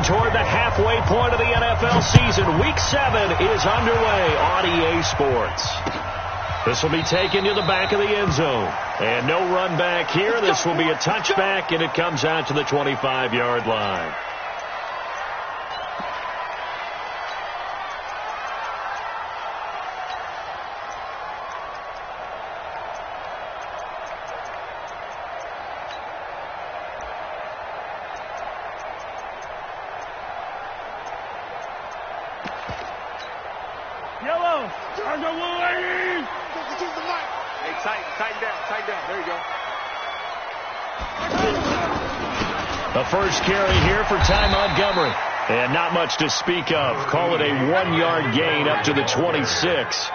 toward the halfway point of the NFL season. Week 7 is underway on EA Sports. This will be taken to the back of the end zone. And no run back here. This will be a touchback, and it comes out to the 25-yard line. Yellow! Under Willie! Hey, tighten down. There you go. The first carry here for Ty Montgomery. And not much to speak of. Call it a 1-yard gain up to the 26.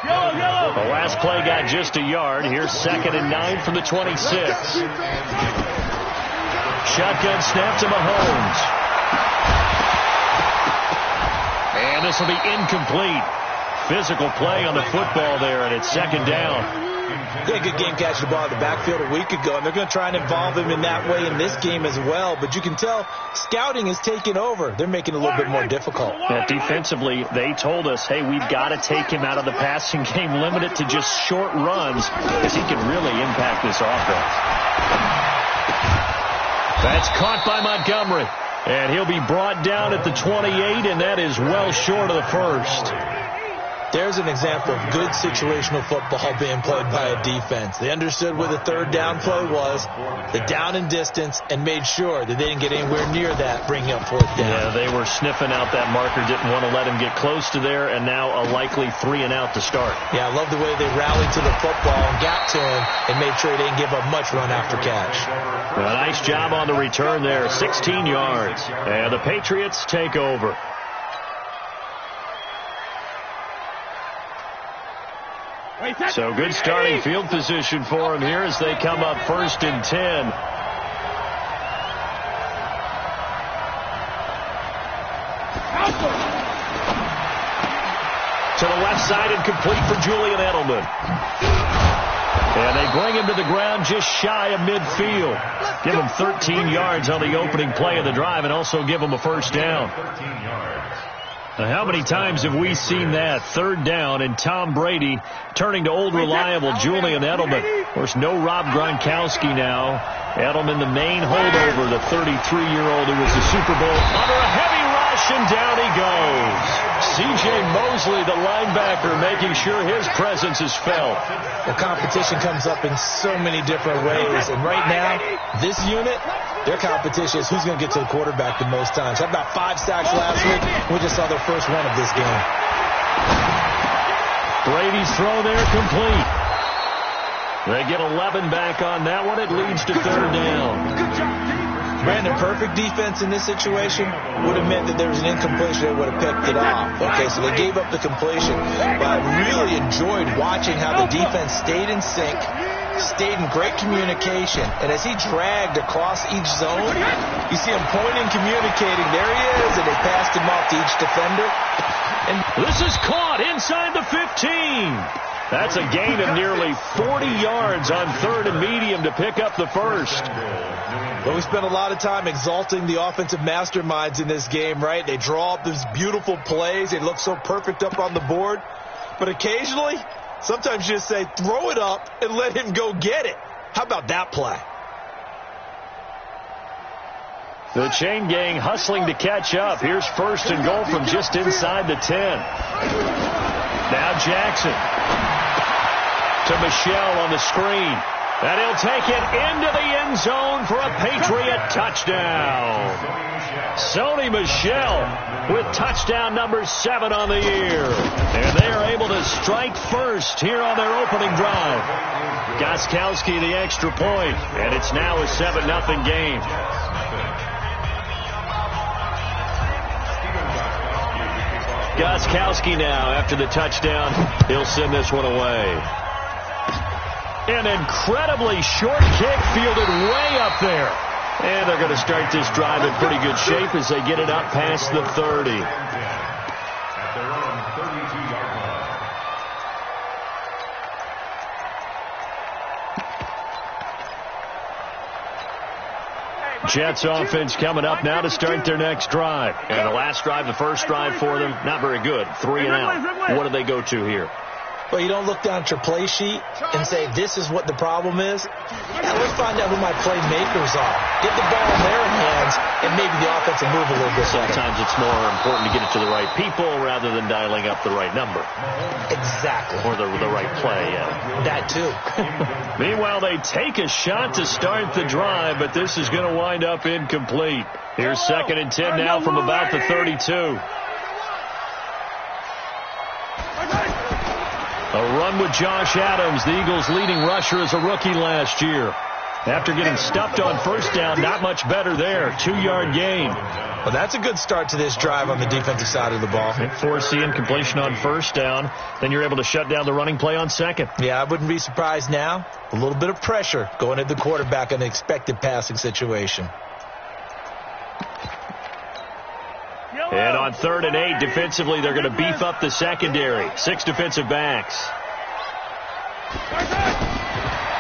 Yellow! The last play got just a yard. Here's 2nd and 9 from the 26. Shotgun snap to Mahomes. And this will be incomplete. Physical play on the football there, and it's 2nd down. He had a good game catching the ball in the backfield a week ago, and they're going to try and involve him in that way in this game as well. But you can tell scouting is taking over. They're making it a little bit more difficult. Yeah, defensively, they told us, hey, we've got to take him out of the passing game, limit it to just short runs, because he can really impact this offense. That's caught by Montgomery. And he'll be brought down at the 28, and that is well short of the first. There's an example of good situational football being played by a defense. They understood where the 3rd down play was, the down and distance, and made sure that they didn't get anywhere near that, bringing up 4th down. Yeah, they were sniffing out that marker, didn't want to let him get close to there, and now a likely 3 and out to start. Yeah, I love the way they rallied to the football and got to him and made sure they didn't give up much run after catch. A nice job on the return there, 16 yards. And the Patriots take over. So good starting field position for them here as they come up 1st and 10. To the left side and complete for Julian Edelman. And they bring him to the ground just shy of midfield. Give him 13 yards on the opening play of the drive and also give him a 1st down. Now, how many times have we seen that? 3rd down and Tom Brady turning to old reliable Julian Edelman. Of course, no Rob Gronkowski now. Edelman, the main holdover, the 33-year-old who was the Super Bowl under a heavy rush, and down he goes. C.J. Mosley, the linebacker, making sure his presence is felt. Well, competition comes up in so many different ways, and right now, this unit, their competition is who's going to get to the quarterback the most times. Had about 5 sacks last week. We just saw their first one of this game. Brady's throw there complete. They get 11 back on that one. It leads to 3rd down. Brandon, perfect defense in this situation would have meant that there was an incompletion that would have picked it off. Okay, so they gave up the completion. But I really enjoyed watching how the defense stayed in sync, stayed in great communication. And as he dragged across each zone, you see him pointing, communicating. There he is, and they passed him off to each defender. And this is caught inside the 15. That's a gain of nearly 40 yards on 3rd and medium to pick up the 1st. But we spent a lot of time exalting the offensive masterminds in this game, right? They draw up these beautiful plays. They look so perfect up on the board. But occasionally, sometimes you just say, throw it up and let him go get it. How about that play? The chain gang hustling to catch up. Here's 1st and goal from just inside the 10. Now Jackson to Michel on the screen. And he'll take it into the end zone for a Patriot touchdown. Sony Michel with touchdown number 7 on the year. And they are able to strike first here on their opening drive. Gostkowski the extra point, and it's now a 7-0 game. Gostkowski now after the touchdown. He'll send this one away. An incredibly short kick fielded way up there. And they're going to start this drive in pretty good shape as they get it up past the 30. Jets offense coming up now to start their next drive. And the last drive, the first drive for them, not very good. 3 and out. What do they go to here? Well, you don't look down at your play sheet and say, this is what the problem is. Now let's find out who my playmakers are. Get the ball in their hands, and maybe the offense will move a little bit. Sometimes it's more important to get it to the right people rather than dialing up the right number. Exactly. Or the right play, yeah. That too. Meanwhile, they take a shot to start the drive, but this is going to wind up incomplete. Here's 2nd and 10 now from about the 32. A run with Josh Adams, the Eagles' leading rusher as a rookie last year. After getting stuffed on first down, not much better there. 2-yard gain. Well, that's a good start to this drive on the defensive side of the ball. Force the incompletion on first down. Then you're able to shut down the running play on second. Yeah, I wouldn't be surprised now. A little bit of pressure going at the quarterback in an expected passing situation. And on 3rd and 8, defensively, they're going to beef up the secondary. 6 defensive backs.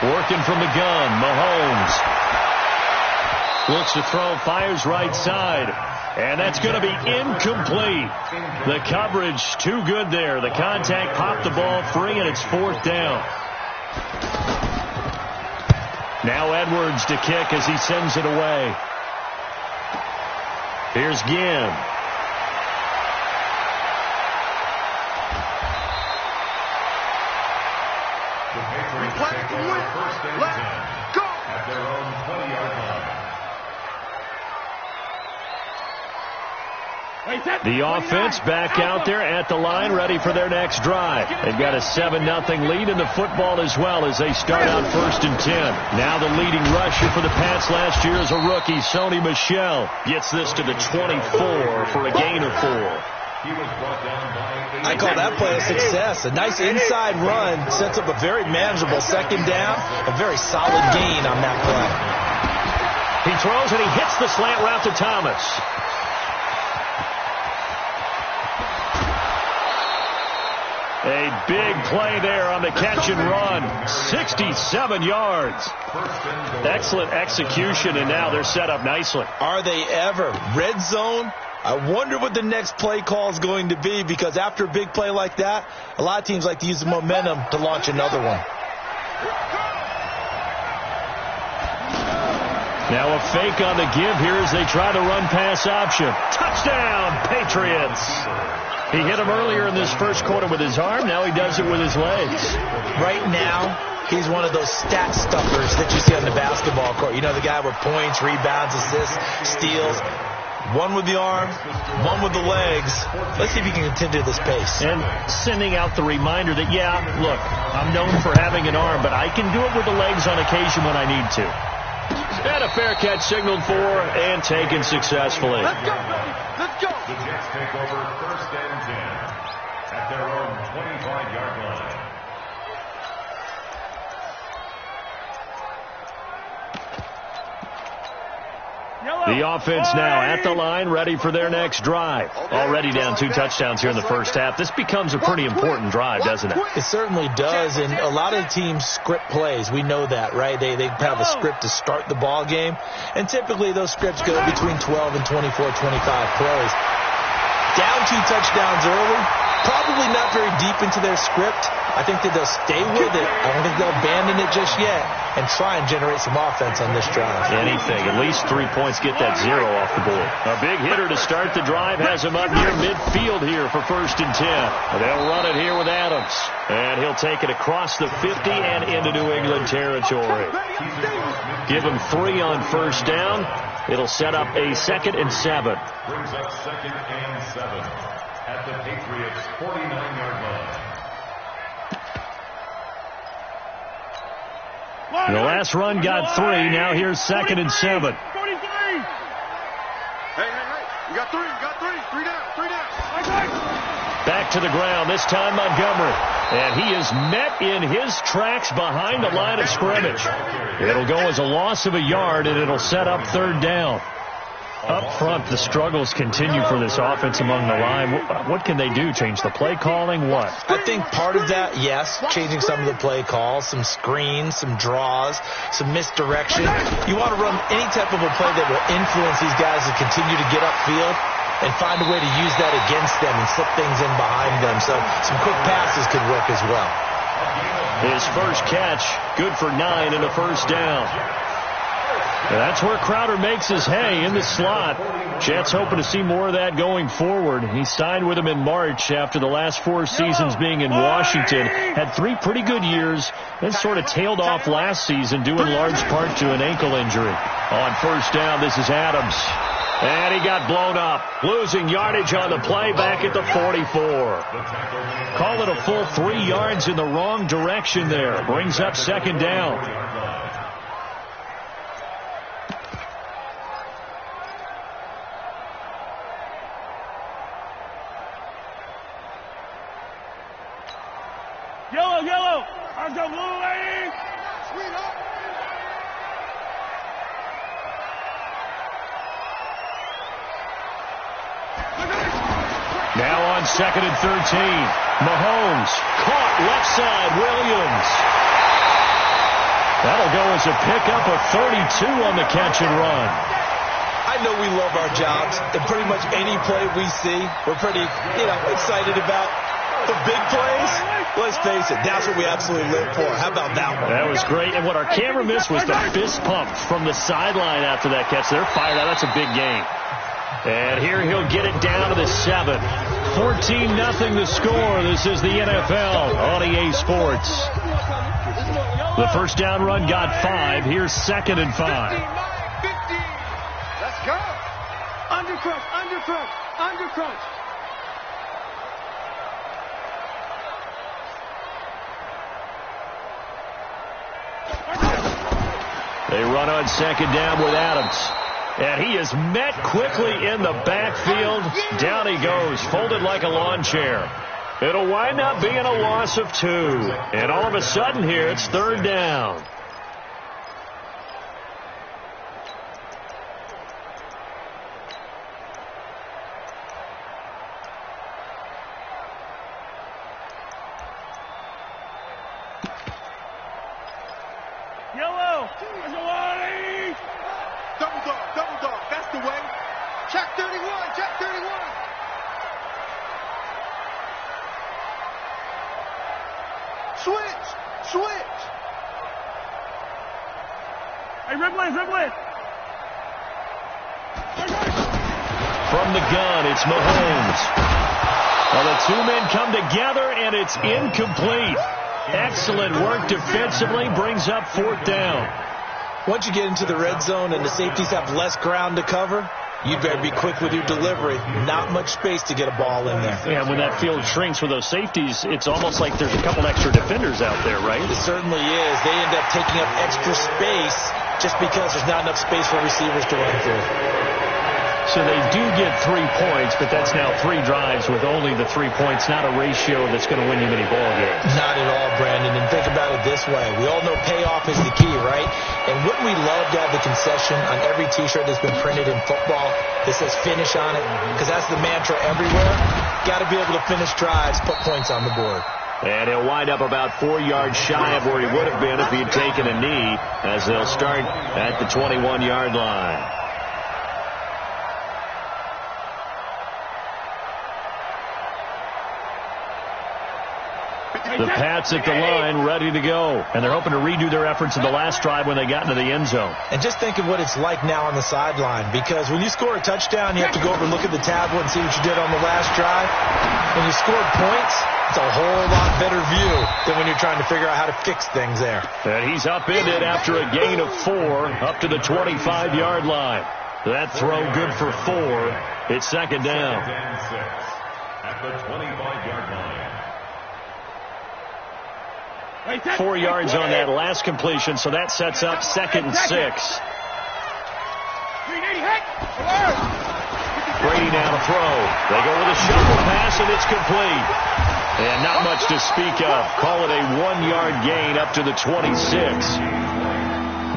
Working from the gun, Mahomes. Looks to throw, fires right side. And that's going to be incomplete. The coverage too good there. The contact popped the ball free, and it's 4th down. Now Edwards to kick as he sends it away. Here's Ginn. Let's go! At their own 20-yard line. The offense back out there at the line, ready for their next drive. They've got a 7-0 lead in the football as well as they start out 1st and 10. Now the leading rusher for the Pats last year is a rookie, Sony Michel. Gets this to the 24 for a gain of 4. I call that play a success. A nice inside run sets up a very manageable 2nd down. A very solid gain on that play. He throws and he hits the slant route to Thomas. A big play there on the catch and run. 67 yards. Excellent execution, and now they're set up nicely. Are they ever? Red zone? I wonder what the next play call is going to be, because after a big play like that, a lot of teams like to use the momentum to launch another one. Now a fake on the give here as they try to run pass option. Touchdown, Patriots. He hit him earlier in this first quarter with his arm. Now he does it with his legs. Right now, he's one of those stat stuffers that you see on the basketball court. You know, the guy with points, rebounds, assists, steals. One with the arm, one with the legs. Let's see if he can continue this pace. And sending out the reminder that, yeah, look, I'm known for having an arm, but I can do it with the legs on occasion when I need to. And a fair catch signaled for and taken successfully. Let's go, baby. Let's go. The Jets take over 1st and 10 at their own 25-yard line. The offense now at the line, ready for their next drive. Already down 2 touchdowns here in the first half. This becomes a pretty important drive, doesn't it? It certainly does, and a lot of teams script plays. We know that, right? They have a script to start the ball game, and typically those scripts go between 12 and 24, 25 plays. Down 2 touchdowns early, probably not very deep into their script. I think that they'll stay with it. I don't think they'll abandon it just yet and try and generate some offense on this drive. Anything. At least 3 points, get that 0 off the board. A big hitter to start the drive has him up near midfield here for 1st and 10. They'll run it here with Adams. And he'll take it across the 50 and into New England territory. Give him 3 on 1st down. It'll set up a 2nd and 7. Brings up 2nd and 7 at the Patriots' 49-yard line. The last run got 3. Now here's 2nd and 7. 43. Hey. You got 3. 3 down. Back to the ground, this time Montgomery. And he is met in his tracks behind the line of scrimmage. It'll go as a loss of a yard, and it'll set up 3rd down. Up front, the struggles continue for this offense among the line. What can they do? Change the play calling? What? I think part of that, yes, changing some of the play calls, some screens, some draws, some misdirection. You want to run any type of a play that will influence these guys to continue to get upfield and find a way to use that against them and slip things in behind them. So some quick passes could work as well. His first catch, good for 9 and a first down. That's where Crowder makes his hay in the slot. Jets hoping to see more of that going forward. He signed with him in March after the last 4 seasons being in Washington. Had 3 pretty good years, then sort of tailed off last season due in large part to an ankle injury. On first down, this is Adams. And he got blown up, losing yardage on the play back at the 44. Call it a full 3 yards in the wrong direction there. Brings up second down. Yellow, yellow. How's the blue lady? Sweetheart. Now on 2nd and 13. Mahomes caught left side. Williams. That'll go as a pickup of 32 on the catch and run. I know we love our jobs, and pretty much any play we see, we're pretty, excited about. The big plays, let's face it, that's what we absolutely live for. How about that one? That was great. And what our camera missed was the fist pump from the sideline after that catch. They're fired out. That's a big game. And here he'll get it down to the 7. 14-0 the score. This is the NFL on EA Sports. The first down run got 5. Here's 2nd and 5. 15. Let's go. Undercrunch, undercrunch, undercrunch. They run on 2nd down with Adams. And he is met quickly in the backfield. Down he goes, folded like a lawn chair. It'll wind up being a loss of 2. And all of a sudden here, it's 3rd down. Yellow. Double dog. That's the way. Check 31. Check 31. Switch. Hey, Ripley. From the gun, it's Mahomes. Well, the 2 men come together, and it's incomplete. Excellent work defensively, brings up 4th down. Once you get into the red zone and the safeties have less ground to cover, you'd better be quick with your delivery. Not much space to get a ball in there. Yeah, when that field shrinks with those safeties, it's almost like there's a couple extra defenders out there, right? It certainly is. They end up taking up extra space just because there's not enough space for receivers to run through. So they do get 3 points, but that's now 3 drives with only the 3 points, not a ratio that's going to win you many ball games. Not at all, Brandon. And think about it this way. We all know payoff is the key, right? And wouldn't we love to have the concession on every T-shirt that's been printed in football that says finish on it? Because that's the mantra everywhere. Got to be able to finish drives, put points on the board. And he'll wind up about 4 yards shy of where he would have been if he had taken a knee, as they'll start at the 21-yard line. The Pats at the line, ready to go. And they're hoping to redo their efforts in the last drive when they got into the end zone. And just think of what it's like now on the sideline. Because when you score a touchdown, you have to go over and look at the tablet and see what you did on the last drive. When you scored points, it's a whole lot better view than when you're trying to figure out how to fix things there. And he's upended after a gain of 4 up to the 25-yard line. That throw good for 4. It's 2nd down. At the 25-yard line. 4 yards on that last completion, so that sets up 2nd and 6. Brady now to throw. They go with a shuffle pass, and it's complete. And not much to speak of. Call it a 1-yard gain up to the 26.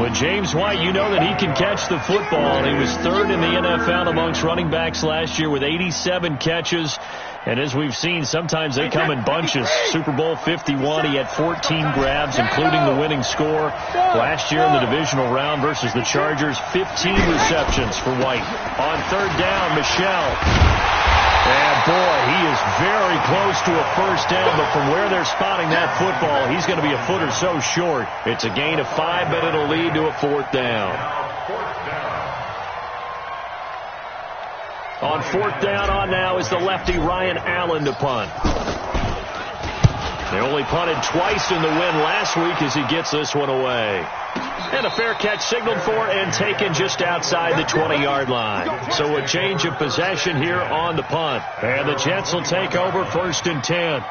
With James White, you know that he can catch the football. He was third in the NFL amongst running backs last year with 87 catches. And as we've seen, sometimes they come in bunches. Super Bowl 51, he had 14 grabs, including the winning score. Last year in the divisional round versus the Chargers, 15 receptions for White. On third down, Michel. And, boy, he is very close to a first down, but from where they're spotting that football, he's going to be a foot or so short. It's a gain of 5, but it'll lead to a fourth down. On fourth down on now is the lefty Ryan Allen to punt. They only punted twice in the win last week as he gets this one away. And a fair catch signaled for and taken just outside the 20-yard line. So a change of possession here on the punt. And the Jets will take over 1st and 10.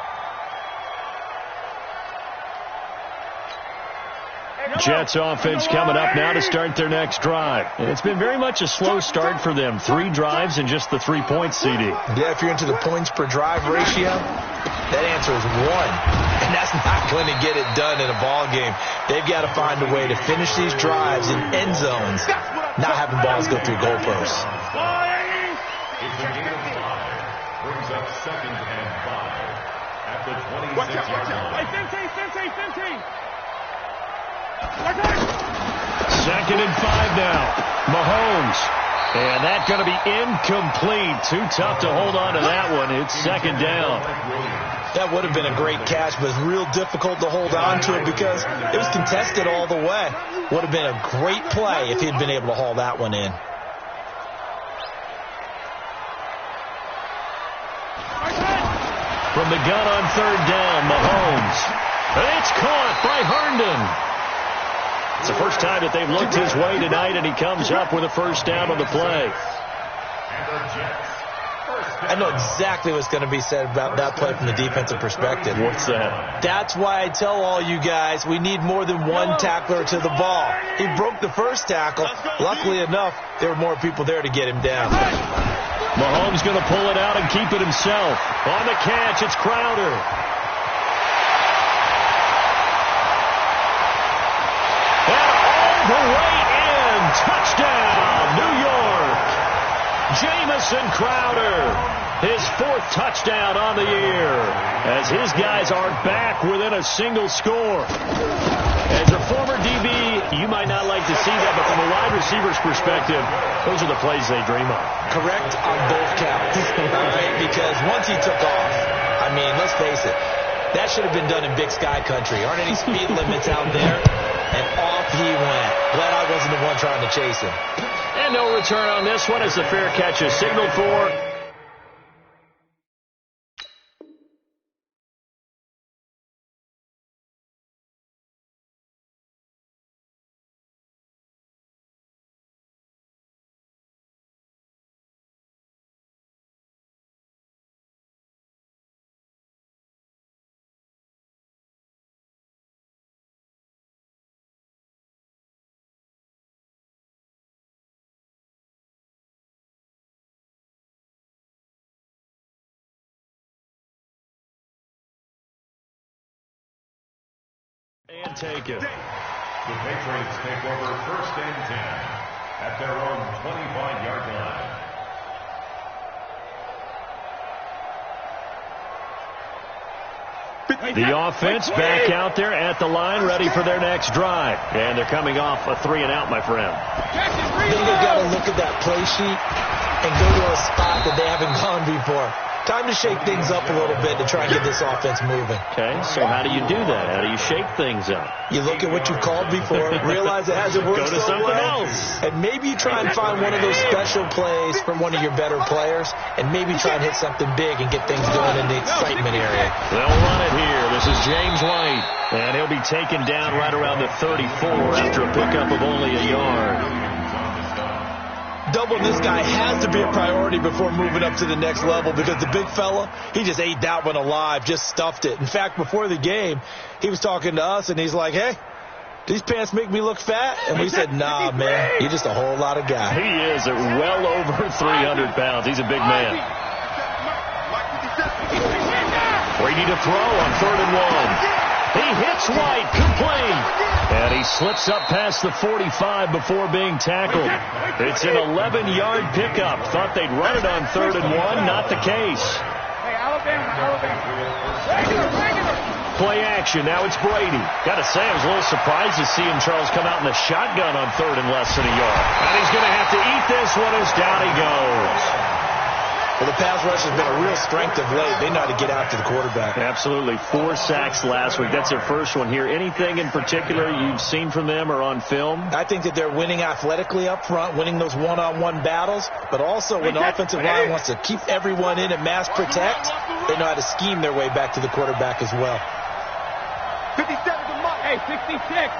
Jets offense coming up now to start their next drive. And it's been very much a slow start for them. 3 drives and just the 3 points, CD. Yeah, if you're into the points per drive ratio, that answer is 1. And that's not going to get it done in a ball game. They've got to find a way to finish these drives in end zones, not having balls go through goalposts. It's a gain of 5. Brings up 2nd and 5 at the 26-yard line. 2nd and 5 now. Mahomes. And that's going to be incomplete. Too tough to hold on to that one. It's 2nd down. That would have been a great catch, but it's real difficult to hold on to it because it was contested all the way. Would have been a great play if he'd been able to haul that one in. From the gun on third down, Mahomes. It's caught by Herndon. It's the first time that they've looked his way tonight, and he comes up with a first down on the play. I know exactly what's going to be said about that play from the defensive perspective. What's that? That's why I tell all you guys we need more than one tackler to the ball. He broke the first tackle. Luckily enough, there were more people there to get him down. Mahomes going to pull it out and keep it himself. On the catch, it's Crowder. And all the way in. Touchdown, New York. Jamison Crowder, his 4th touchdown on the year, as his guys are back within a single score. As a former DB, you might not like to see that, but from a wide receiver's perspective, those are the plays they dream of. Correct on both counts, all right? Because once he took off, I mean, let's face it, that should have been done in Big Sky country. Aren't any speed limits out there? And off he went. Glad I wasn't the one trying to chase him. And no return on this one as the fair catch is signaled for. And taken. The Patriots take over 1st and 10 at their own 25-yard line. The offense back out there at the line, ready for their next drive. And they're coming off a 3-and-out, my friend. I think they've got to look at that play sheet and go to a spot that they haven't gone before. Time to shake things up a little bit to try and get this offense moving. Okay, so how do you do that? How do you shake things up? You look at what you called before, realize it hasn't worked so well, else. and maybe you try and find one of those special plays from one of your better players, and maybe try and hit something big and get things going in the excitement area. They'll run it here. This is James White, and he'll be taken down right around the 34 after a pickup of only a yard. Doubling this guy has to be a priority before moving up to the next level because the big fella, he just ate that one alive, just stuffed it. In fact, before the game, he was talking to us, and he's like, hey, these pants make me look fat? And we said, nah, man, you're just a whole lot of guy. He is at well over 300 pounds. He's a big man. Brady to throw on 3rd and 1. He hits White, complete. And he slips up past the 45 before being tackled. It's an 11-yard pickup. Thought they'd run it on 3rd and 1. Not the case. Hey, Alabama. Regular. Play action. Now it's Brady. Got to say, I was a little surprised to see him, Charles, come out in the shotgun on 3rd and less than a yard. And he's going to have to eat this one as down he goes. Well, the pass rush has been a real strength of late. They know how to get after the quarterback. Absolutely. 4 sacks last week. That's their first one here. Anything in particular you've seen from them or on film? I think that they're winning athletically up front, winning those one-on-one battles, but also when the offensive line wants to keep everyone in and mass protect, they know how to scheme their way back to the quarterback as well. 57 to Mike. Hey, 66.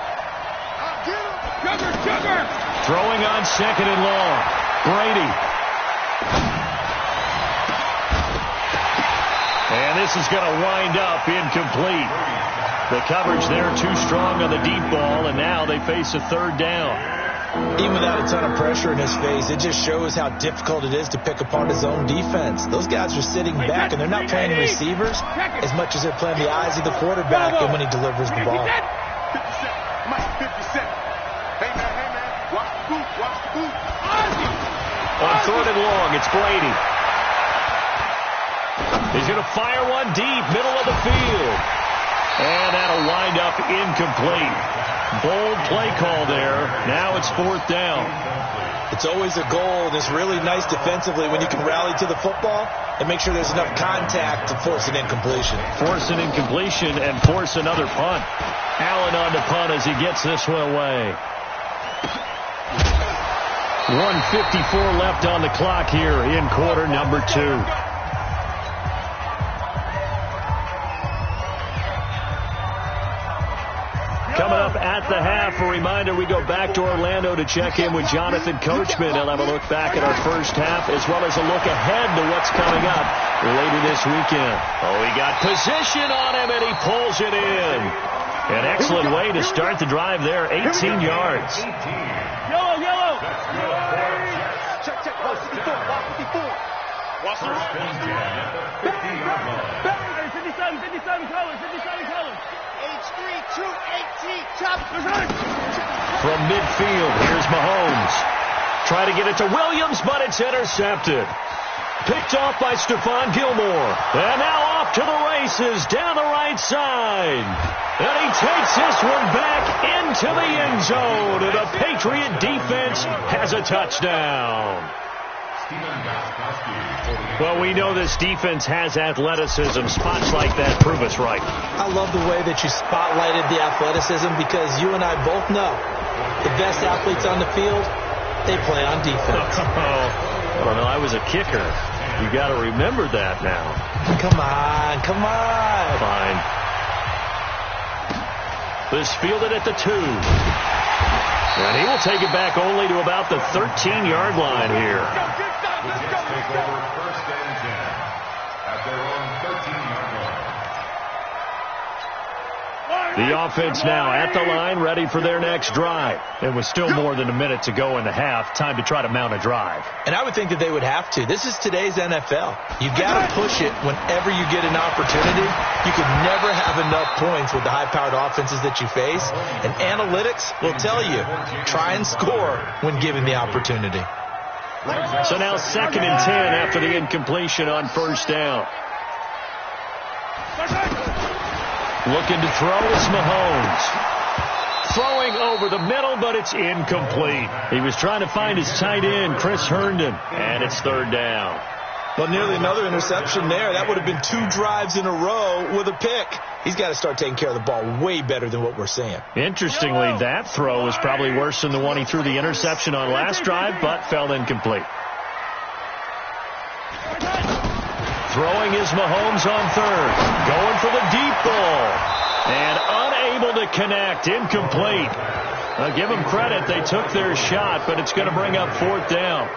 Sugar. Throwing on 2nd and long. Brady. And this is going to wind up incomplete. The coverage there too strong on the deep ball, and now they face a 3rd down. Even without a ton of pressure in his face, it just shows how difficult it is to pick apart his own defense. Those guys are sitting back, and they're not playing receivers as much as they're playing the eyes of the quarterback and when he delivers the ball. 57. Mike, 57. Hey, man. Watch the boot. On 3rd and long, it's Brady. He's going to fire one deep, middle of the field. And that'll wind up incomplete. Bold play call there. Now it's 4th down. It's always a goal, and it's really nice defensively when you can rally to the football and make sure there's enough contact to force an incompletion. Force an incompletion and force another punt. Allen on the punt as he gets this one away. 1:54 left on the clock here in quarter number 2. Coming up at the half, a reminder, we go back to Orlando to check in with Jonathan Coachman. He'll have a look back at our first half as well as a look ahead to what's coming up later this weekend. Oh, he got position on him, and he pulls it in. An excellent way to start the drive there, 18 yards. Yellow. Check. Watch 54. Watch the run. 57 colors. H3, 218, chop. From midfield, here's Mahomes. Try to get it to Williams, but it's intercepted. Picked off by Stephon Gilmore. And now off to the races down the right side. And he takes this one back into the end zone. And the Patriot defense has a touchdown. Well, we know this defense has athleticism. Spots like that prove us right. I love the way that you spotlighted the athleticism because you and I both know the best athletes on the field, they play on defense. I don't know. I was a kicker. You got to remember that now. Come on. Fine. This fielded at the 2. And he will take it back only to about the 13-yard line here. Take over 1st and 10 at their own 13-yard line. The offense now at the line, ready for their next drive. There was still more than a minute to go in the half. Time to try to mount a drive. And I would think that they would have to. This is today's NFL. You got to push it whenever you get an opportunity. You can never have enough points with the high-powered offenses that you face. And analytics will tell you, try and score when given the opportunity. So now 2nd and 10 after the incompletion on 1st down. Looking to throw is Mahomes. Throwing over the middle, but it's incomplete. He was trying to find his tight end, Chris Herndon, and it's 3rd down. Well, nearly another interception there. That would have been 2 drives in a row with a pick. He's got to start taking care of the ball way better than what we're seeing. Interestingly, that throw was probably worse than the one he threw the interception on last drive, but fell incomplete. Throwing is Mahomes on 3rd. Going for the deep ball. And unable to connect. Incomplete. I'll give them credit. They took their shot, but it's going to bring up 4th down.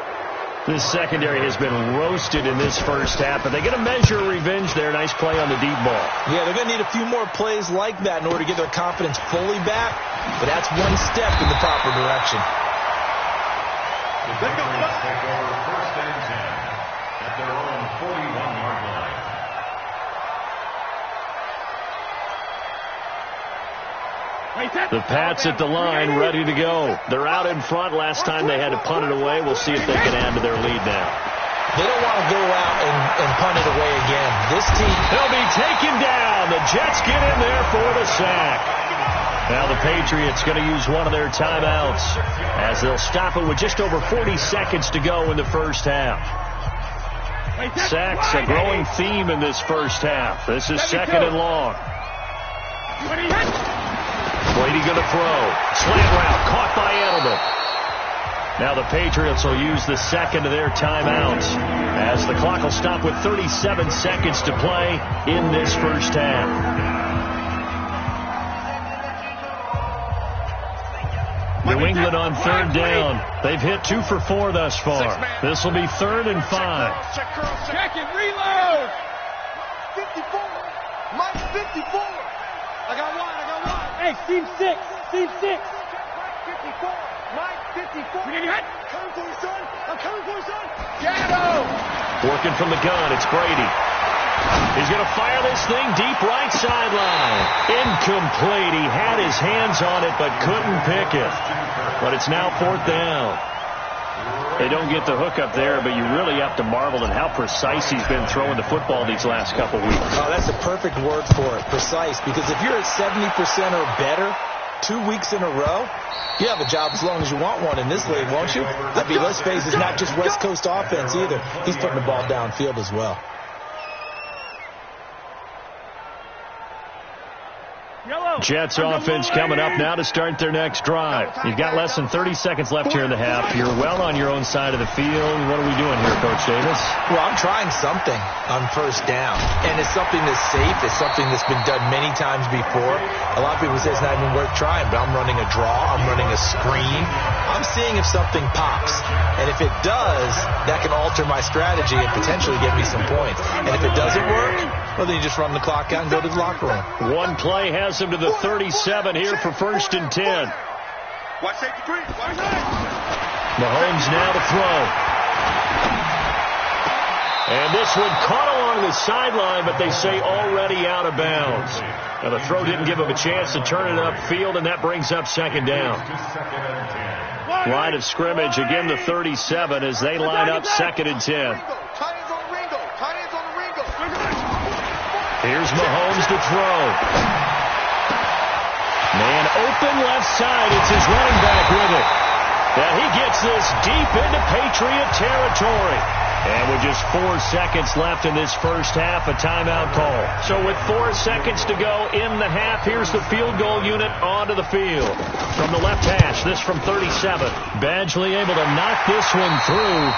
This secondary has been roasted in this first half, but they're going to measure revenge there. Nice play on the deep ball. Yeah, they're going to need a few more plays like that in order to get their confidence fully back, but that's one step in the proper direction. Take over 1st and 10 at their own 41-yard line. The Pats at the line, ready to go. They're out in front. Last time they had to punt it away. We'll see if they can add to their lead now. They don't want to go out and punt it away again. This team... They'll be taken down. The Jets get in there for the sack. Now the Patriots going to use one of their timeouts as they'll stop it with just over 40 seconds to go in the first half. Sacks a growing theme in this first half. This is second and long. Brady going to throw. Slant route caught by Edelman. Now the Patriots will use the second of their timeouts as the clock will stop with 37 seconds to play in this first half. New England on third down. They've hit 2 for 4 thus far. This will be 3rd and 5. Check it, reload. 54. Mike 54. I got one. Hey, team 6. Team 6. 54. Mike 54. We need hit. Coming for you, son. I'm coming for you, son. Gatto. Working from the gun. It's Brady. He's going to fire this thing deep right sideline. Incomplete. He had his hands on it but couldn't pick it. But it's now 4th down. They don't get the hook up there, but you really have to marvel at how precise he's been throwing the football these last couple weeks. Oh, that's a perfect word for it, precise. Because if you're at 70% or better 2 weeks in a row, you have a job as long as you want one in this league, won't you? I mean, let's face it, it's not just West Coast offense either. He's putting the ball downfield as well. Jets offense coming up now to start their next drive. You've got less than 30 seconds left here in the half. You're well on your own side of the field. What are we doing here, Coach Davis? Well, I'm trying something on first down. And it's something that's safe. It's something that's been done many times before. A lot of people say it's not even worth trying, but I'm running a draw. I'm running a screen. I'm seeing if something pops. And if it does, that can alter my strategy and potentially get me some points. And if it doesn't work, well, then you just run the clock out and go to the locker room. One play has him to the 37 here for 1st and 10. Watch safety 3. Watch that. Mahomes now to throw. And this one caught along the sideline, but they say already out of bounds. Now the throw didn't give him a chance to turn it upfield, and that brings up 2nd down. Line of scrimmage, again the 37 as they line up 2nd and 10. Here's Mahomes to throw. Man open left side. It's his running back with it. Now he gets this deep into Patriot territory. And with just 4 seconds left in this first half, a timeout call. So with 4 seconds to go in the half, here's the field goal unit onto the field. From the left hash, this from 37. Badgley able to knock this one through.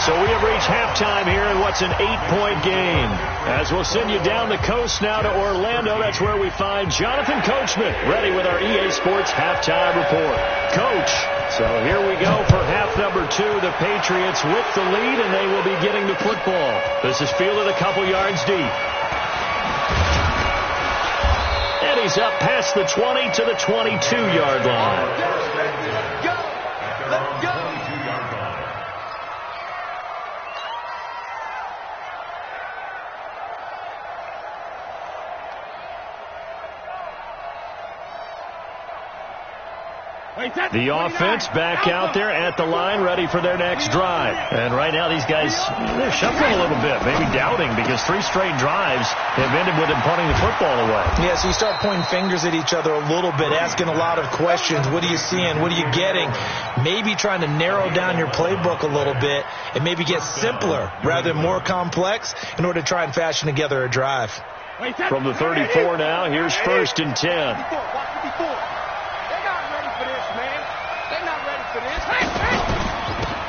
So we have reached halftime here in what's an 8-point game. As we'll send you down the coast now to Orlando. That's where we find Jonathan Coachman ready with our EA Sports Halftime Report. Coach, so here we go for half number 2. The Patriots with the lead, and they will be getting the football. This is fielded a couple yards deep. And he's up past the 20 to the 22-yard line. Let's go. The offense back out there at the line, ready for their next drive. And right now these guys, they're shuffling a little bit, maybe doubting, because 3 straight drives have ended with them punting the football away. Yeah, so you start pointing fingers at each other a little bit, asking a lot of questions. What are you seeing? What are you getting? Maybe trying to narrow down your playbook a little bit and maybe get simpler rather than more complex in order to try and fashion together a drive. From the 34 now, here's 1st and 10.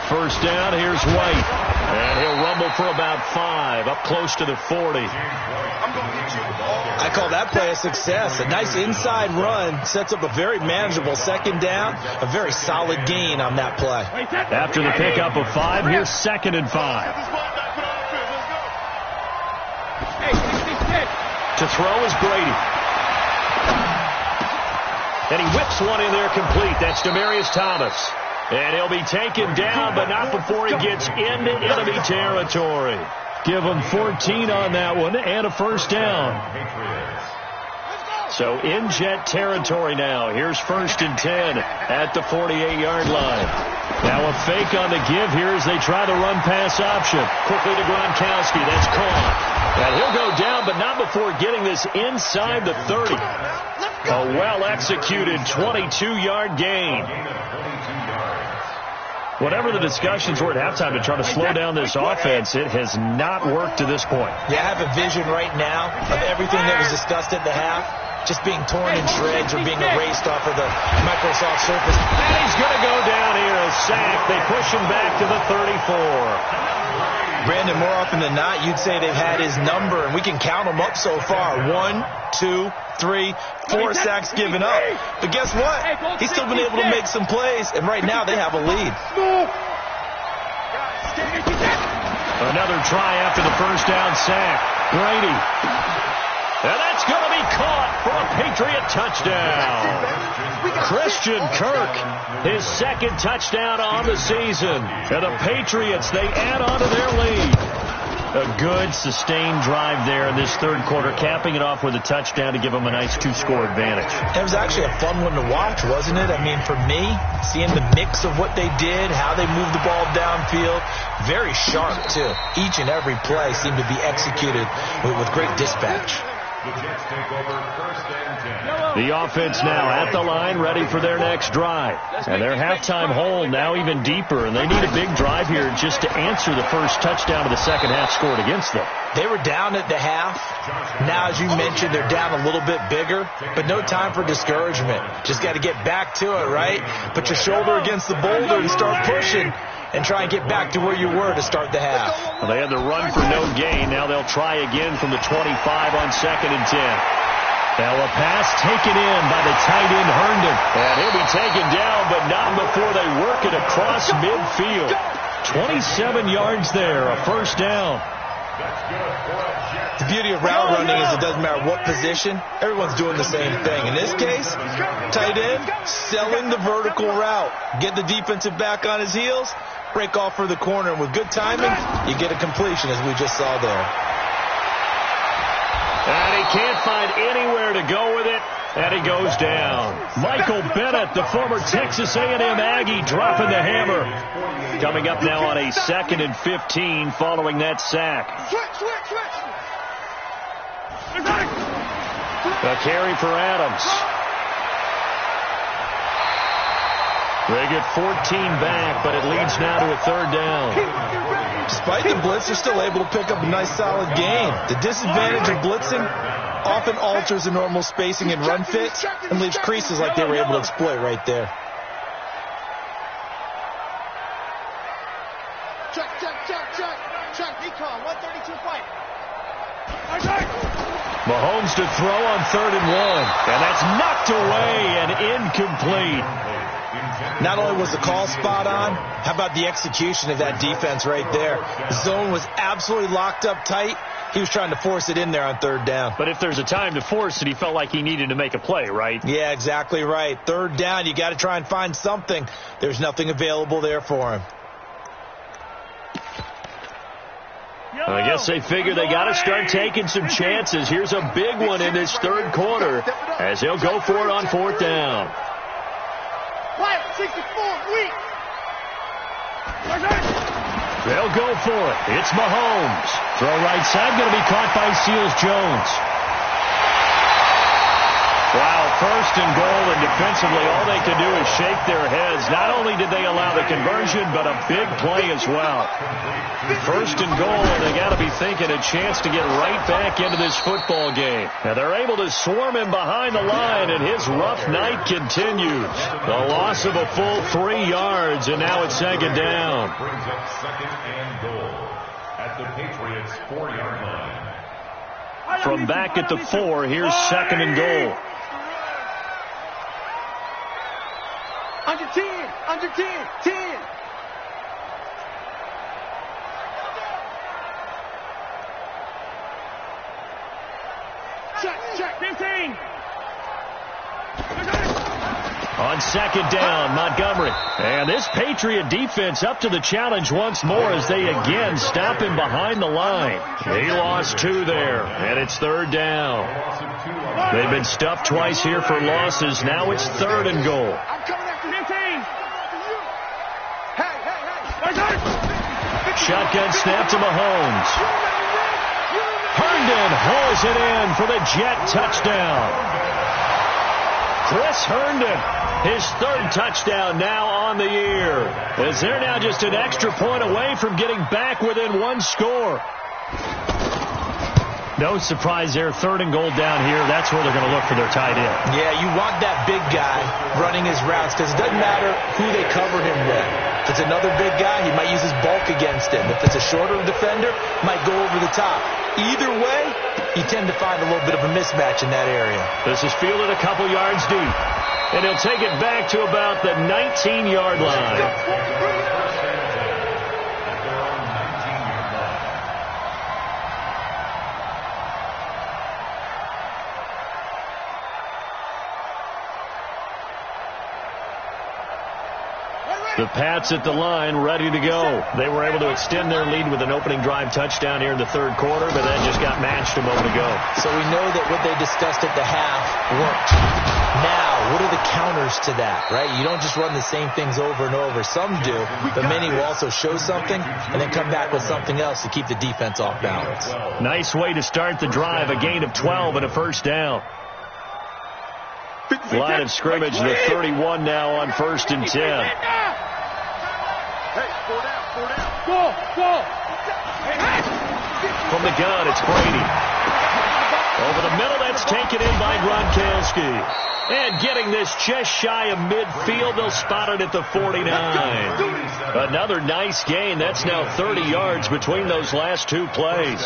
First down, here's White. And he'll rumble for about 5, up close to the 40. I call that play a success. A nice inside run sets up a very manageable 2nd down, a very solid gain on that play. After the pickup of 5, here's 2nd and 5. To throw is Brady. And he whips one in there complete. That's Demaryius Thomas. And he'll be taken down, but not before he gets into enemy territory. Give him 14 on that one and a first down. So in Jet territory now. Here's 1st and 10 at the 48-yard line. Now a fake on the give here as they try the run-pass option. Quickly to Gronkowski. That's caught. And he'll go down, but not before getting this inside the 30. A well-executed 22-yard gain. Whatever the discussions were at halftime to try to slow down this offense, it has not worked to this point. Yeah, I have a vision right now of everything that was discussed at the half just being torn in shreds or being erased off of the Microsoft Surface. And he's going to go down here, a sack. They push him back to the 34. Brandon, more often than not, you'd say they've had his number, and we can count them up so far. 1, 2, 3, 4 sacks given up. But guess what? He's still been able to make some plays, and right now they have a lead. Another try after the first down sack. Brady. And that's going to be caught for a Patriot touchdown. Christian Kirk, his second touchdown on the season. And the Patriots, they add on to their lead. A good, sustained drive there in this third quarter, capping it off with a touchdown to give them a nice 2-score advantage. It was actually a fun one to watch, wasn't it? I mean, for me, seeing the mix of what they did, how they moved the ball downfield, very sharp, too. Each and every play seemed to be executed with great dispatch. The Jets take over 1st and 10. The offense now at the line, ready for their next drive. And their halftime hole now even deeper, and they need a big drive here just to answer the first touchdown of the second half scored against them. They were down at the half. Now, as you mentioned, they're down a little bit bigger, but no time for discouragement. Just got to get back to it, right? Put your shoulder against the boulder and start pushing. And try and get back to where you were to start the half. Well, they had the run for no gain. Now they'll try again from the 25 on 2nd and 10. Now a pass taken in by the tight end Herndon. And he'll be taken down, but not before they work it across midfield. 27 yards there, a first down. The beauty of route running is it doesn't matter what position, everyone's doing the same thing. In this case, tight end selling the vertical route. Get the defensive back on his heels, break off for the corner, and with good timing, you get a completion as we just saw there. And he can't find anywhere to go with it, and he goes down. Michael Bennett, the former Texas A&M Aggie, dropping the hammer. Coming up now on a 2nd and 15 following that sack. A carry for Adams. They get 14 back, but it leads now to a 3rd down. Despite the blitz, they're still able to pick up a nice solid gain. The disadvantage of blitzing often alters the normal spacing and run fits and leaves creases like they were able to exploit right there. Check. Decon, 132 fight. Mahomes to throw on 3rd and 1. And that's knocked away and incomplete. Not only was the call spot on, how about the execution of that defense right there? The zone was absolutely locked up tight. He was trying to force it in there on 3rd down. But if there's a time to force it, he felt like he needed to make a play, right? Yeah, exactly right. 3rd down, you got to try and find something. There's nothing available there for him. I guess they figure they got to start taking some chances. Here's a big one in this third quarter as they'll go for it on 4th down. 64, weak. They'll go for it. It's Mahomes. Throw right side, going to be caught by Seals-Jones. Wow, 1st and goal, and defensively all they can do is shake their heads. Not only did they allow the conversion, but a big play as well. 1st and goal, and they got to be thinking a chance to get right back into this football game. Now they're able to swarm him behind the line, and his rough night continues. The loss of a full 3 yards, and now it's 2nd down. Brings up 2nd and goal at the Patriots' 4-yard line. From back at the 4, here's 2nd and goal. Under 10, under 10, 10. Check, 15. On 2nd down, Montgomery. And this Patriot defense up to the challenge once more as they again stop him behind the line. He lost 2 there, and it's 3rd down. They've been stuffed twice here for losses. Now it's 3rd and goal. I'm coming after 15. Shotgun snap to Mahomes. Herndon hauls it in for the Jet touchdown. Chris Herndon, his 3rd touchdown now on the year, as they're now just an extra point away from getting back within 1 score. No surprise there, 3rd and goal down here. That's where they're going to look for their tight end. Yeah, you want that big guy running his routes because it doesn't matter who they cover him with. If it's another big guy, he might use his bulk against him. If it's a shorter defender, might go over the top. Either way, you tend to find a little bit of a mismatch in that area. This is fielded a couple yards deep, and he'll take it back to about the 19-yard line. The Pats at the line, ready to go. They were able to extend their lead with an opening drive touchdown here in the 3rd quarter, but that just got matched a moment ago. So we know that what they discussed at the half worked. Now, what are the counters to that, right? You don't just run the same things over and over. Some do, but many will also show something and then come back with something else to keep the defense off balance. Nice way to start the drive, a gain of 12 and a 1st down. Line of scrimmage, the 31 now on 1st and 10. Hey, 4 down, 4 down. Go. From the gun, it's Brady. Over the middle, that's taken in by Gronkowski. And getting this just shy of midfield, they'll spot it at the 49. Another nice gain. That's now 30 yards between those last 2 plays.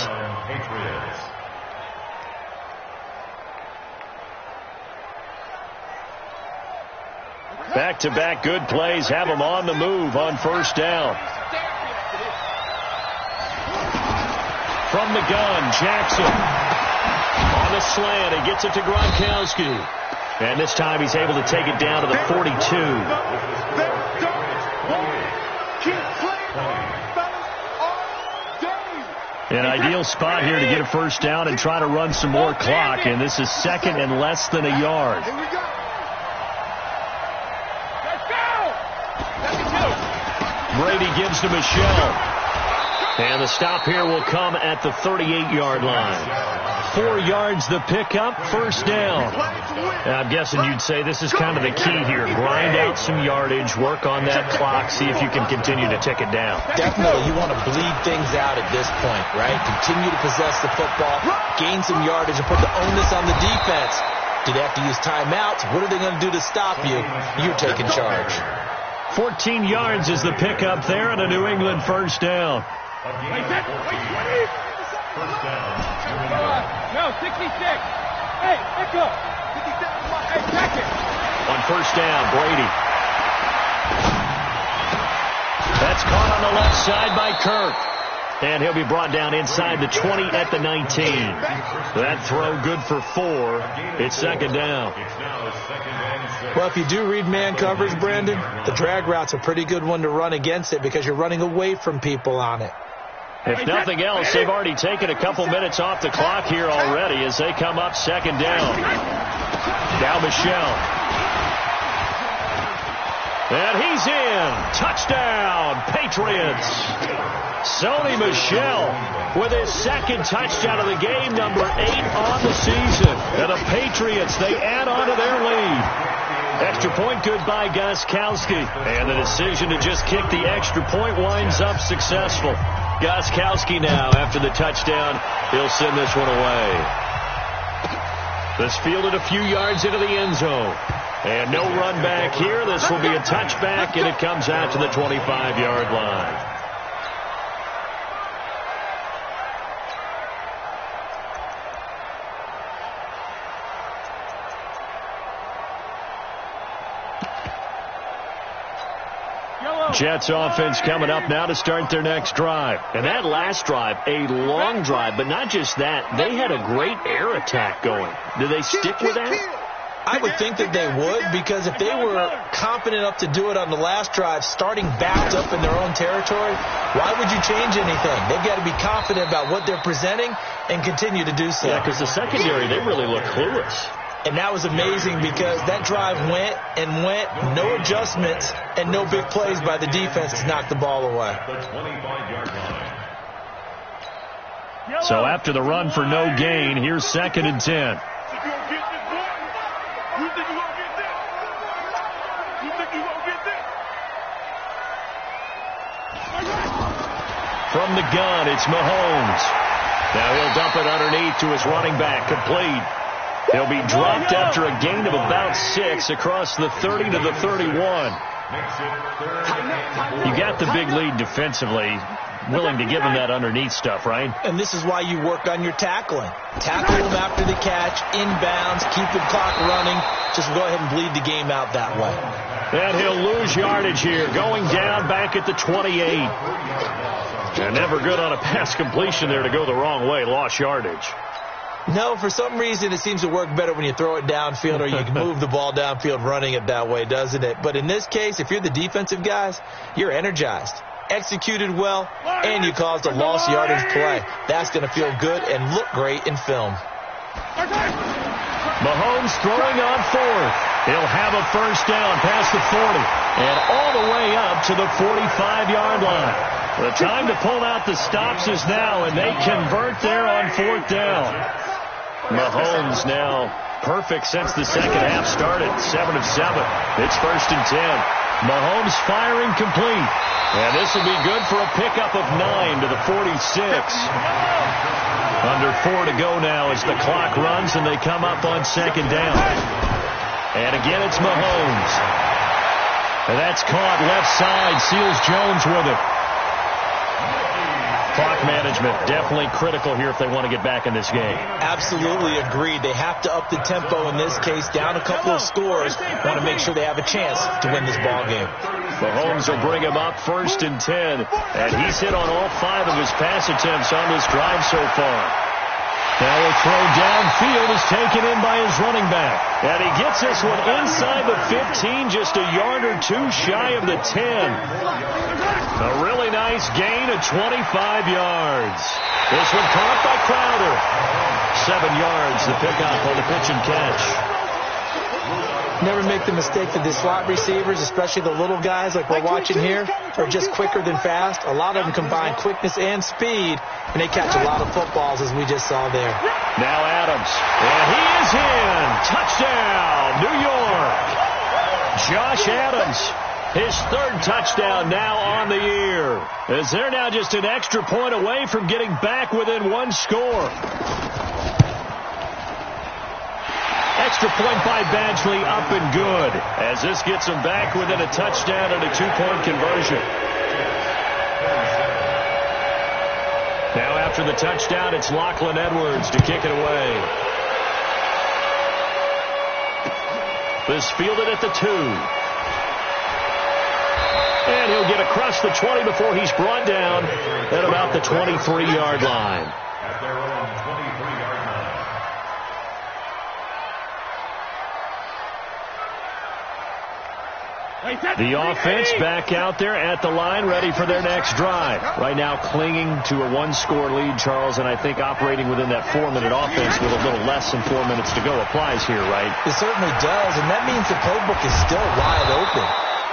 Back-to-back good plays have them on the move on 1st down. From the gun, Jackson. On the slant, he gets it to Gronkowski. And this time he's able to take it down to the 42. An ideal spot here to get a 1st down and try to run some more clock. And this is 2nd and less than a yard. Brady gives to Michelle. And the stop here will come at the 38-yard line. 4 yards the pickup, 1st down. And I'm guessing you'd say this is kind of the key here. Grind out some yardage, work on that clock, see if you can continue to tick it down. Definitely, you want to bleed things out at this point, right? Continue to possess the football, gain some yardage, and put the onus on the defense. Do they have to use timeouts? What are they going to do to stop you? You're taking charge. 14 yards is the pickup there and a New England 1st down. No, 66. Hey, pick up. 57. Hey, check it. On 1st down, Brady. That's caught on the left side by Kirk. And he'll be brought down inside the 20 at the 19. That throw good for 4. It's 2nd down. Well, if you do read man coverage, Brandon, the drag route's a pretty good one to run against it because you're running away from people on it. If nothing else, they've already taken a couple minutes off the clock here already as they come up 2nd down. Now Michelle. And he's in. Touchdown, Patriots. Sony Michel with his 2nd touchdown of the game, number 8 on the season. And the Patriots, they add on to their lead. Extra point good by Gostkowski. And the decision to just kick the extra point winds up successful. Gostkowski now, after the touchdown, he'll send this one away. This fielded a few yards into the end zone. And no run back here. This will be a touchback, and it comes out to the 25-yard line. Jets offense coming up now to start their next drive. And that last drive, a long drive, but not just that. They had a great air attack going. Do they stick with that? I would think that they would, because if they were confident enough to do it on the last drive, starting backed up in their own territory, why would you change anything? They've got to be confident about what they're presenting and continue to do so. Yeah, because the secondary, they really look clueless. And that was amazing because that drive went and went, no adjustments and no big plays by the defense to knock the ball away. The 25-yard line. So after the run for no gain, here's 2nd and 10. You gonna get this, boy? You think you gonna get this? You think you gonna get this? From the gun, it's Mahomes. Now he'll dump it underneath to his running back, complete. He'll be dropped after a gain of about 6 across the 30 to the 31. You got the big lead defensively. Willing to give him that underneath stuff, right? And this is why you work on your tackling. Tackle him after the catch, inbounds, keep the clock running. Just go ahead and bleed the game out that way. And he'll lose yardage here, going down back at the 28. And never good on a pass completion there to go the wrong way. Lost yardage. No, for some reason it seems to work better when you throw it downfield or you can move the ball downfield running it that way, doesn't it? But in this case, if you're the defensive guys, you're energized. Executed well, and you caused a lost yardage play. That's going to feel good and look great in film. Mahomes throwing on 4th. He'll have a first down past the 40 and all the way up to the 45-yard line. The time to pull out the stops is now, and they convert there on 4th down. Mahomes now perfect since the second half started. 7 of 7. It's 1st and 10. Mahomes firing complete. And this will be good for a pickup of 9 to the 46. Under 4 to go now as the clock runs and they come up on 2nd down. And again it's Mahomes. And that's caught left side. Seals Jones with it. Clock management definitely critical here if they want to get back in this game. Absolutely agreed. They have to up the tempo in this case, down a couple of scores. Want to make sure they have a chance to win this ball game. Mahomes will bring him up 1st and 10. And he's hit on all 5 of his pass attempts on this drive so far. Now a throw downfield is taken in by his running back. And he gets this one inside the 15, just a yard or 2 shy of the 10. A really nice gain of 25 yards. This one caught by Crowder. 7 yards, the pickup on the pitch and catch. Never make the mistake that the slot receivers, especially the little guys like we're watching here, are just quicker than fast. A lot of them combine quickness and speed, and they catch a lot of footballs, as we just saw there. Now Adams, and he is in. Touchdown, New York. Josh Adams, his 3rd touchdown now on the year, as they're now just an extra point away from getting back within 1 score. Extra point by Badgley, up and good, as this gets them back within a touchdown and a 2-point conversion. Now after the touchdown, it's Lachlan Edwards to kick it away. This fielded at the 2. And he'll get across the 20 before he's brought down at about the 23-yard line. At their own 23-yard line. The offense back out there at the line, ready for their next drive. Right now clinging to a 1-score lead, Charles, and I think operating within that 4-minute offense with a little less than 4 minutes to go applies here, right? It certainly does, and that means the playbook is still wide open.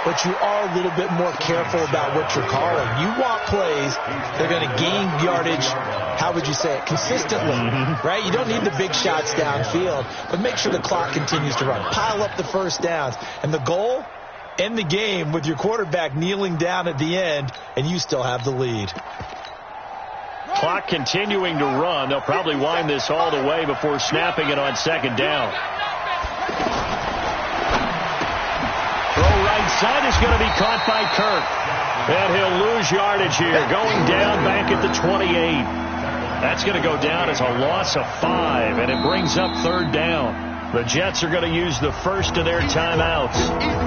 But you are a little bit more careful about what you're calling. You want plays that are going to gain yardage, how would you say it, consistently, right? You don't need the big shots downfield, but make sure the clock continues to run. Pile up the first downs. And the goal, end the game with your quarterback kneeling down at the end, and you still have the lead. Clock continuing to run. They'll probably wind this all the way before snapping it on 2nd down. Throw right side is going to be caught by Kirk. And he'll lose yardage here, going down back at the 28. That's going to go down as a loss of 5, and it brings up 3rd down. The Jets are going to use the first of their timeouts.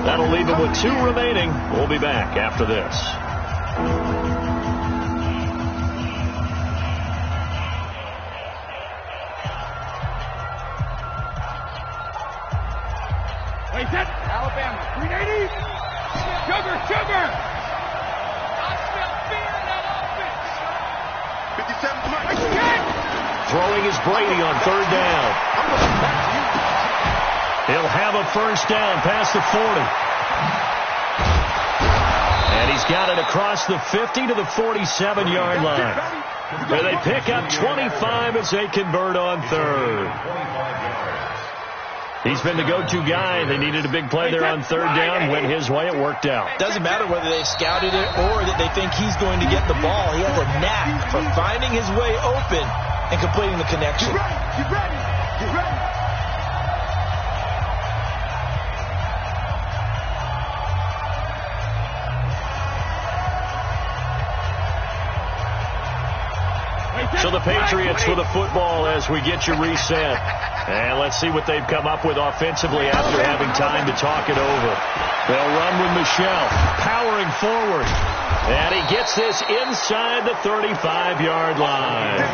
That'll leave them with 2 remaining. We'll be back after this. Alabama, 380. Sugar. I smell fear in that offense. 57. Throwing is Brady on third down. He'll have a first down past the 40. And he's got it across the 50 to the 47-yard line, where they pick up 25 as they convert on third. He's been the go-to guy. They needed a big play there on third down. Went his way. It worked out. Doesn't matter whether they scouted it or that they think he's going to get the ball. He has a knack for finding his way open and completing the connection. Get ready. So the Patriots with the football as we get you reset. And let's see what they've come up with offensively after having time to talk it over. They'll run with Michel, powering forward. And he gets this inside the 35-yard line.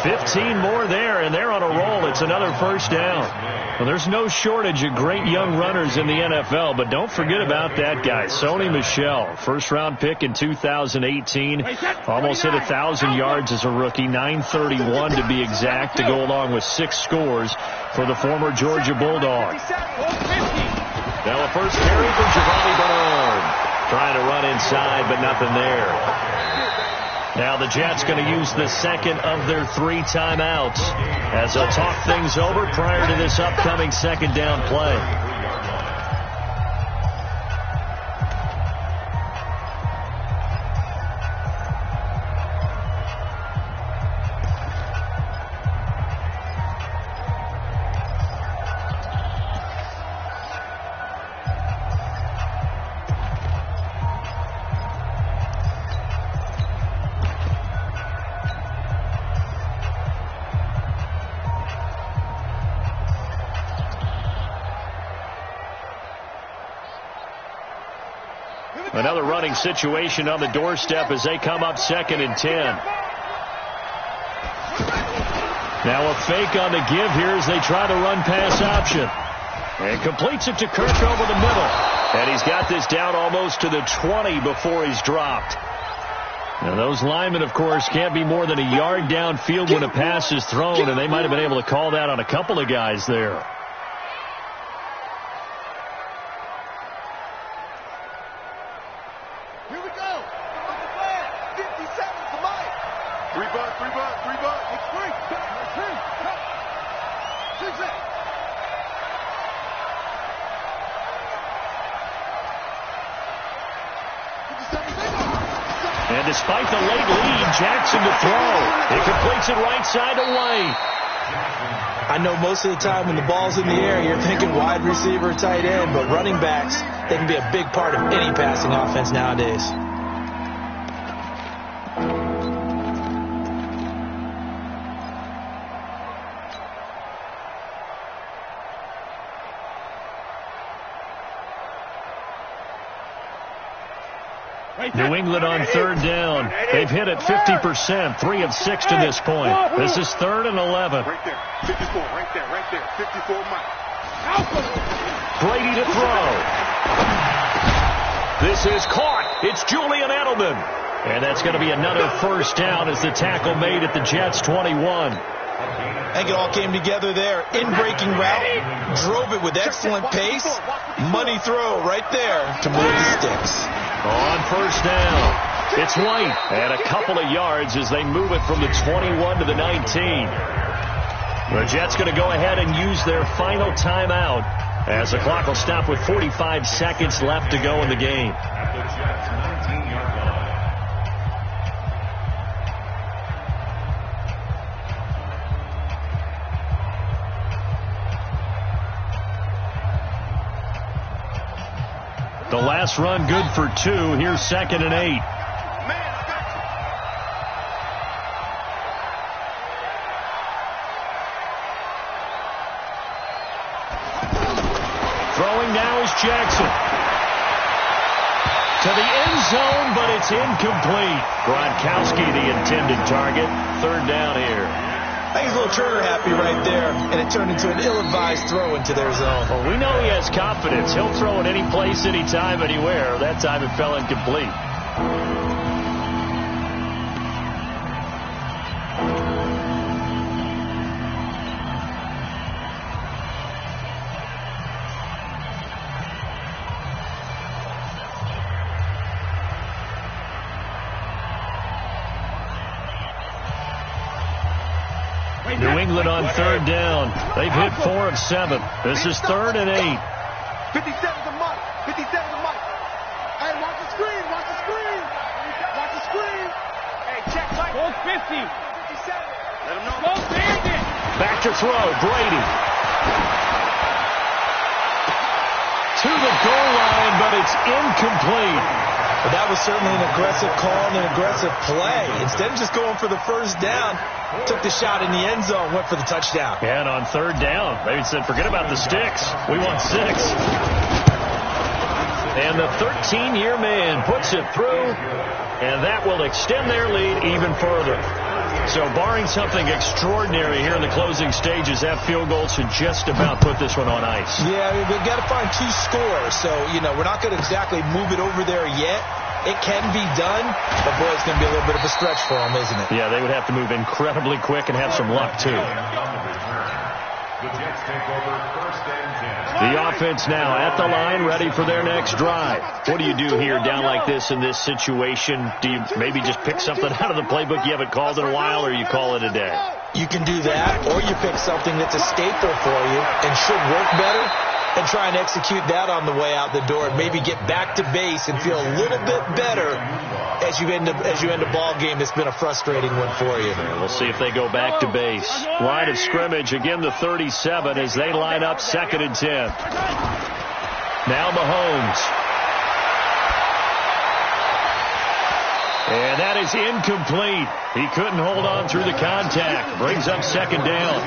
15 more there, and they're on a roll. It's another first down. Well, there's no shortage of great young runners in the NFL, but don't forget about that guy, Sony Michel. First-round pick in 2018. Almost hit 1,000 yards as a rookie, 931 to be exact, to go along with 6 scores for the former Georgia Bulldogs. Now a first carry for Giovanni Bernard. Trying to run inside, but nothing there. Now the Jets going to use the second of their 3 timeouts as they'll talk things over prior to this upcoming second down play. Another running situation on the doorstep as they come up 2nd and 10. Now a fake on the give here as they try to run pass option. And completes it to Kirk over the middle. And he's got this down almost to the 20 before he's dropped. Now those linemen, of course, can't be more than a yard downfield when a pass is thrown, and they might have been able to call that on a couple of guys there. And despite the late lead, Jackson to throw. He completes it right side to White. I know most of the time when the ball's in the air, you're thinking wide receiver, tight end, but running backs, they can be a big part of any passing offense nowadays. New England on third down. They've hit it 50%, 3 of 6 to this point. This is 3rd and 11. Right there, 54, right there, 54 miles. Brady to throw. This is caught. It's Julian Edelman. And that's going to be another first down as the tackle made at the Jets' 21. I think it all came together there. In-breaking route, drove it with excellent pace. Money throw right there to move the sticks. On first down, it's White. And a couple of yards as they move it from the 21 to the 19. The Jets going to go ahead and use their final timeout as the clock will stop with 45 seconds left to go in the game. At the Jets' 19-yard line. The last run good for 2. Here's 2nd and 8. Throwing now is Jackson. To the end zone, but it's incomplete. Gronkowski the intended target. 3rd down here. I think he's a little trigger happy right there, and it turned into an ill-advised throw into their zone. Well, we know he has confidence. He'll throw it any place, anytime, anywhere. That time it fell incomplete. New England on third down. They've hit 4 of 7. This is 3rd and 8. 57's a mark. 57's a mark. Hey, watch the screen. Watch the screen. Watch the screen. Hey, check. Go 50. 57. Let him know. Go Bandit. Back to throw. Brady. To the goal line, but it's incomplete. But that was certainly an aggressive call and an aggressive play. Instead of just going for the first down, took the shot in the end zone, went for the touchdown. And on 3rd down, they said, forget about the sticks. We want 6. And the 13-year man puts it through, and that will extend their lead even further. So barring something extraordinary here in the closing stages, that field goal should just about put this one on ice. Yeah, I mean, we've got to find 2 scores. So, we're not going to exactly move it over there yet. It can be done, but, boy, it's going to be a little bit of a stretch for them, isn't it? Yeah, they would have to move incredibly quick and have some luck, too. The Jets take over 1st and 10. The offense now at the line, ready for their next drive. What do you do here down like this in this situation? Do you maybe just pick something out of the playbook you haven't called in a while, or you call it a day? You can do that, or you pick something that's a staple for you and should work better, and try and execute that on the way out the door, and maybe get back to base and feel a little bit better as you end a ball game that's been a frustrating one for you. We'll see if they go back to base. Line of scrimmage, again the 37 as they line up 2nd and 10. Now Mahomes. And that is incomplete. He couldn't hold on through the contact. Brings up 2nd down.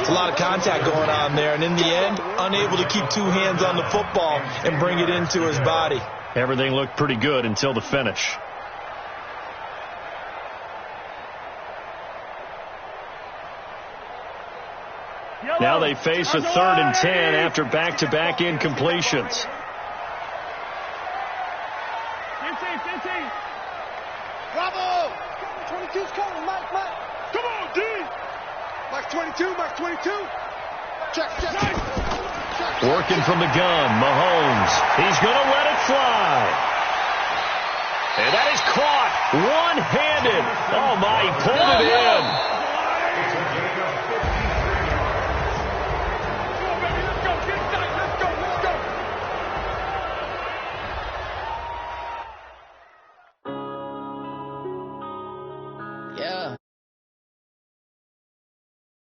It's a lot of contact going on there, and in the end, unable to keep 2 hands on the football and bring it into his body. Everything looked pretty good until the finish. Now they face a 3rd and 10 after back-to-back incompletions. 15. Bravo. 22's coming. Mike. Come on, D. Mike 22. Mike 22. Check. Working from the gun, Mahomes. He's going to let it fly. And that is caught one-handed. Oh, my, he pulled it in. Yeah.